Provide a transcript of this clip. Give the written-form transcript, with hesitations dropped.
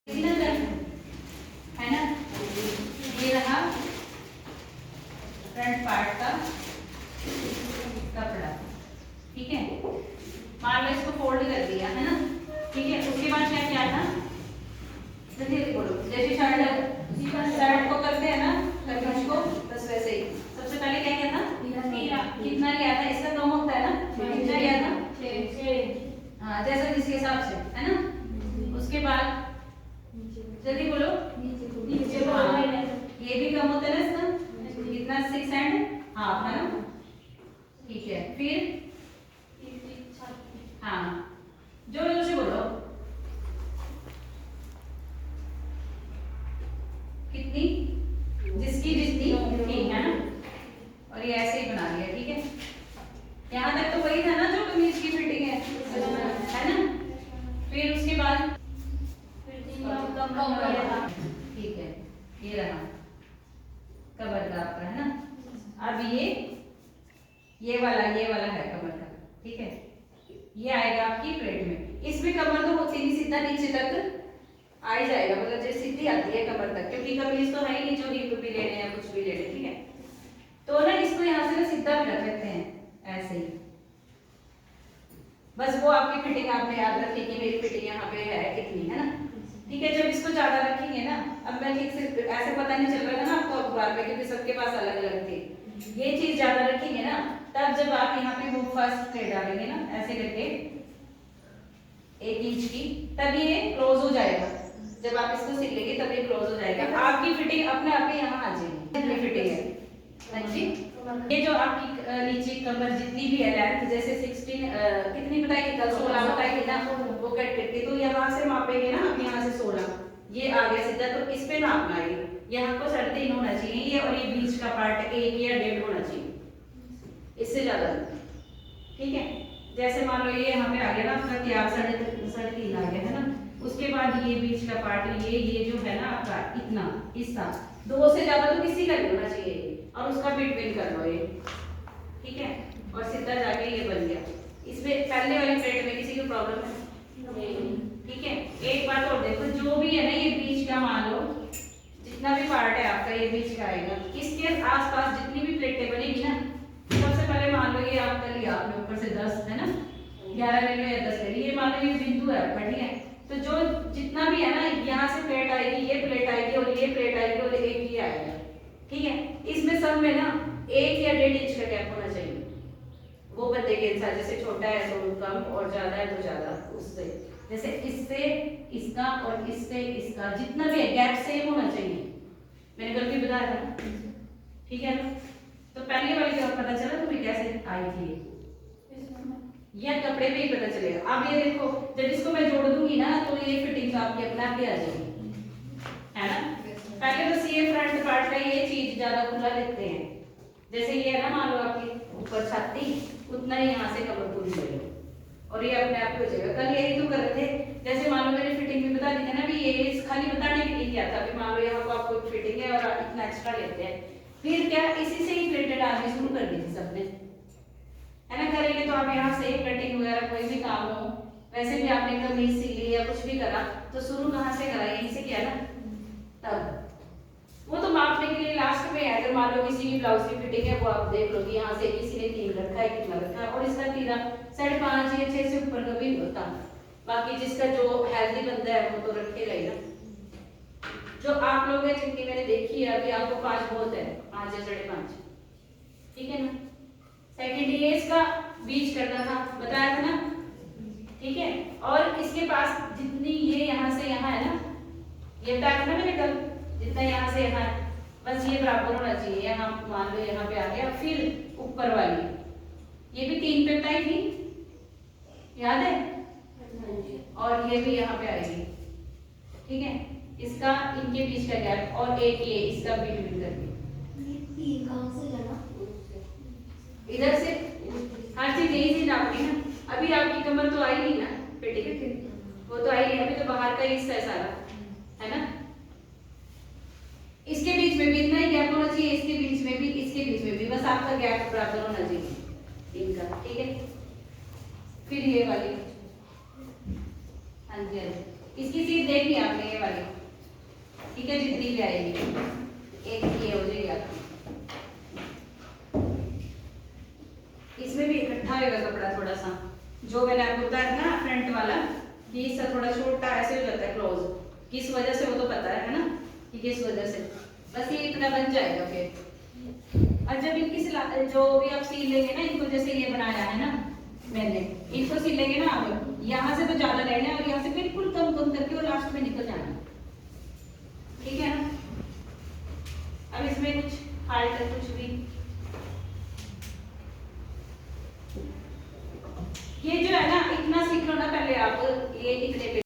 है ना। ये रहा फ्रंट पार्ट का कपड़ा, ठीक है। मान लो इसको फोल्ड कर दिया है ना, ठीक है। उसके बाद क्या किया था, जल्दी बोलो, जैसे शर्ट को करते हैं ना कमीज को, बस वैसे ही सबसे पहले क्या किया था, कितना लिया था, इसका कम होता है ना, कितना लिया था, हाँ जैसा जिसके हिसाब से, है ना। उसके बाद जल्दी बोलो, नीचे को, ये भी कम होता है ना इसका, कितना 6.5 है ना, ठीक है। फिर हाँ जो से बोलो कितनी, जिसकी जितनी, ठीक है ना। और ये ऐसे ही बना लिया, ठीक है। यहाँ तक तो वही था ना जो कमीज की फिटिंग है ना। फिर उसके बाद ठीक है, ये रहा कमर का आपका, है ना। अब ये वाला है कमर का, ठीक है। ये आएगा आपकी प्लेट में। इसमें कमर तो होती नहीं, सीधा नीचे तक आ ही जाएगा, मतलब जैसे सीधी आती है कमर तक, क्योंकि कमीज तो है ही नहीं जो हिप भी लेने या कुछ भी लेने, ठीक है। तो ना इसको यहाँ से ना सीधा भी रख लेते हैं ऐसे ही, बस वो आपकी फिटिंग आपने याद रखी कि मेरी फिटिंग यहाँ पे है कितनी, है ना, ठीक है। जब इसको ज्यादा रखेंगे ना, अब मैं ठीक से ऐसे पता नहीं चल रहा था ना आपको अखबार में, क्योंकि सबके पास अलग अलग थे। ये चीज ज्यादा रखेंगे ना, तब जब आप यहाँ पे वो फर्स्ट प्लेट डालेंगे ना ऐसे करके 1 इंच की, तब ये क्लोज हो जाएगा। जब आप इसको सिल लेंगे तब ये क्लोज हो जाएगा, आपकी फिटिंग अपने आप ही यहाँ आ जाएगी। फिटिंग है जी। ये जो आपकी नीचे कमर जितनी भी है लेंथ, जैसे 16 कितनी बताएगी, 16 बताएगी ना, वो कट करके तो यहाँ से मापेंगे ना, अब यहाँ से 16 ये आ गया सीधा, तो इस पे नापना है। यहाँ को 3.5 होना चाहिए ये, और ये बीच का पार्ट 1 या 1.5 होना चाहिए, इससे ज्यादा, ठीक है। जैसे मान लो ये यहाँ पे आ गया ना आपका तैयार 3.5 आ गया, है ना। उसके बाद ये बीच का पार्ट ये जो है ना आपका इतना हिस्सा, 2 से ज्यादा तो किसी का नहीं होना चाहिए, और उसका बिटवीन कर लो ये, ठीक है। और सीधा जाके ये बन गया। इसमें पहले वाली प्लेट में किसी की प्रॉब्लम है, ठीक है। एक बात और देखो, जो भी है ना ये बीच का, मान लो जितना भी पार्ट है आपका ये बीच का आएगा, इसके आसपास जितनी भी प्लेटें बनेगी ना, सबसे पहले मान लो ये आपका लिया आपने ऊपर से 10, है ना, 11 ले लो या 10 ले लो, ये मान लो ये बिंदु है आपका, ठीक है। तो जो जितना भी है ना, यहाँ से प्लेट आएगी, ये प्लेट आएगी, और ये प्लेट आएगी, और एक ये आएगा, ठीक है। इसमें सब में ना 1 या 1.5 इंच का गैप होना चाहिए, वो बंदे के अनुसार, जैसे छोटा है तो कम, और ज्यादा है तो ज्यादा, उससे जैसे इससे इसका और इससे इसका जितना भी है गैप सेम होना चाहिए, मैंने कल भी बताया था, ठीक है ना। तो पहले वाली का पता चला तुम्हें कैसे आई थी, यह कपड़े पे ही पता चलेगा। अब ये देखो, जब इसको मैं जोड़ दूंगी ना, तो ये फिटिंग तो आपकी अपने आप ही आ जाएगी, है ना। पहले बस ये फ्रंट पार्ट का ये चीज ज्यादा खुला लेते हैं, जैसे ये है ना, मान लो आपकी ऊपर छाती, उतना ही यहाँ से कमर पूरी ले लो, और ये अपने आप हो जाएगा। कल यही तो कर रहे थे, जैसे मान लो मैंने फिटिंग भी बता दी थी ना, भी ये खाली बताने के लिए क्या था, अभी मान लो यहाँ को आपको फिटिंग है और इतना एक्स्ट्रा लेते हैं, फिर क्या इसी से ही प्लेटें डालनी शुरू कर दी थी सबने, है ना। करेंगे तो आप यहाँ से कटिंग वगैरह कोई भी काम हो, वैसे भी आपने कमीज सिली या कुछ भी करा, तो शुरू कहाँ से करा, यहीं से किया ना। तब वो तो मापने के लिए लास्ट में है, अगर मान लो किसी भी ब्लाउज की फिटिंग है, वो आप देख लो कि यहाँ से किसी ने 3 रखा है, कितना रखा है, और इसका तीरा 5.5 या 6 से ऊपर का भी होता। बाकी जिसका जो हेल्दी बंदा है वो तो रखेगा ही ना। जो आप लोग हैं जिनकी मैंने देखी है अभी, आपको 5 बहुत है, 5 या 5.5, ठीक है ना। सेकंड ये इसका बीच करना था, बताया था ना, ठीक है। और इसके पास जितनी ये यहाँ से यहाँ है ना, ये बताया था ना मैंने कल, जितना यहाँ से यहाँ है, बस ये बराबर होना चाहिए। यहाँ मान लो यहाँ पे आ गया, फिर ऊपर वाली ये भी 3 पे बताई थी, याद है, और ये भी यहाँ पे आएगी, ठीक है। इसका इनके बीच का गैप, और एक ये इसका बिटवीन करके इधर से हर चीज यही से नापनी ना। अभी आपकी कमर तो आई नहीं ना फिटिंग, वो तो आई नहीं, अभी तो बाहर का ही हिस्सा है सारा, है ना। इसके बीच में भी इतना ही गैप होना चाहिए, इसके बीच में भी, इसके बीच में भी, बस आपका गैप बराबर होना चाहिए इनका, ठीक है। फिर ये वाली, हाँ जी हाँ जी, इसकी सीध देखनी है आपने ये वाली, ठीक है, जितनी भी आएगी एक ये हो जाएगी आपकी। इसमें भी इकट्ठा होगा कपड़ा थोड़ा सा, जो मैंने आपको बताया था ना फ्रंट वाला कि इससे थोड़ा छोटा ऐसे हो जाता है क्लोज, किस वजह से वो तो पता है ना कि किस वजह से। बस ये इतना बन जाएगा फिर। और जब इनकी जो भी आप सील लेंगे ना इनको, जैसे ये बनाया है ना मैंने, इनको सील लेंगे ना आप, यहाँ से तो ज्यादा रहना है और यहाँ से बिल्कुल कम कम करके और लास्ट में निकल जाना, ठीक है ना। अब इसमें कुछ हार्ड कुछ भी